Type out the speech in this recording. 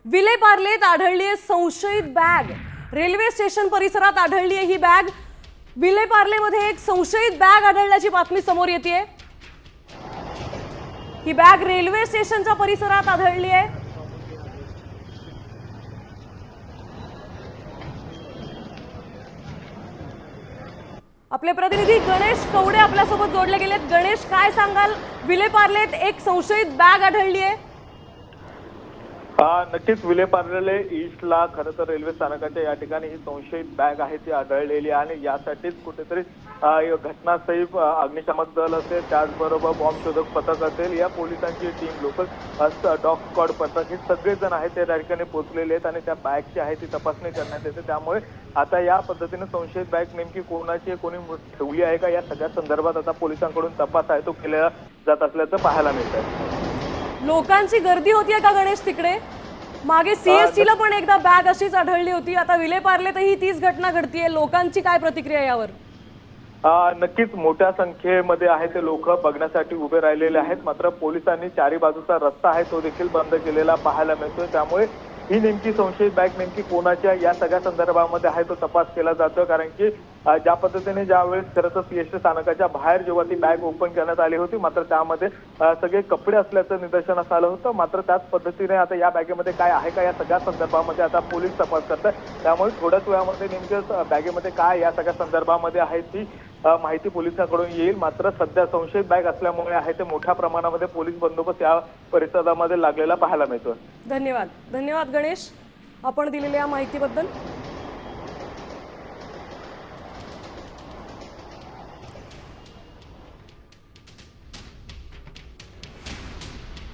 विलेपार्लेत आढळली आहे संशयित बॅग। रेल्वे स्टेशन परिसरात आढळली आहे ही बॅग। विलेपार्लेमध्ये एक संशयित बॅग आढळल्याची बातमी समोर येते। ही बॅग रेल्वे स्टेशनच्या परिसरात आढळली आहे। आपले प्रतिनिधी गणेश कवडे आपल्यासोबत जोडले गेलेत। गणेश, काय सांगाल? विलेपार्लेत एक संशयित बॅग आढळली आहे। नक्कीच विलेपार्ले ईस्टला खरं तर रेल्वे स्थानकाच्या या ठिकाणी ही संशयित बॅग आहे ती आढळलेली आहे आणि यासाठीच कुठेतरी घटनास्थळी अग्निशमक दल असेल, त्याचबरोबर बॉम्ब शोधक पथक असेल, या पोलिसांची टीम, लोकल डॉग स्क्वॉड पथक, हे सगळेजण आहेत ते त्या ठिकाणी पोहोचलेले आहेत आणि त्या बॅगची आहे ती तपासणी करण्यात येते। त्यामुळे आता या पद्धतीने संशयित बॅग नेमकी कोणाची आहे, कोणी ठेवली आहे का, या सगळ्या संदर्भात आता पोलिसांकडून तपास आहे तो केला जात असल्याचं पाहायला मिळत आहे। लोकांची गर्दी होतीये का गणेश तिकडे? मागे सीएसटी ला पण एकदा बॅग अशीच आढळली होती। आता विलेपार्लेतही तीच घटना घडतीये। लोकांची काय प्रतिक्रिया यावर? नक्कीच मोठ्या संख्येमध्ये आहे ते लोक बघण्यासाठी उभे राहिलेले आहेत। मात्र पोलिसांनी चारी बाजूचा रस्ता आहे तो देखील बंद केलेला पाहायला मिळतोय। त्यामुळे ही नेमकी संशयित बॅग नेमकी कोणाच्या, या सगळ्या संदर्भामध्ये आहे तो तपास केला जातो। कारण की ज्या पद्धतीने ज्यावेळेस खरं तर सीएसटी स्थानकाच्या बाहेर जेव्हा ती बॅग ओपन करण्यात आली होती, मात्र त्यामध्ये सगळे कपडे असल्याचं निदर्शनास आलं होतं। मात्र त्याच पद्धतीने आता या बॅगेमध्ये काय आहे का, या सगळ्या संदर्भामध्ये आता पोलीस तपास करतात। त्यामुळे थोड्याच वेळामध्ये नेमक्या बॅगेमध्ये काय या सगळ्या संदर्भामध्ये आहे ती माहिती पोलिसांकडून येईल। मात्र सध्या संशयित बॅग असल्यामुळे आहे ते मोठ्या प्रमाणामध्ये पोलीस बंदोबस्त या परिसरामध्ये लागलेला पाहायला मिळतो। धन्यवाद गणेश, आपण दिलेल्या माहितीबद्दल।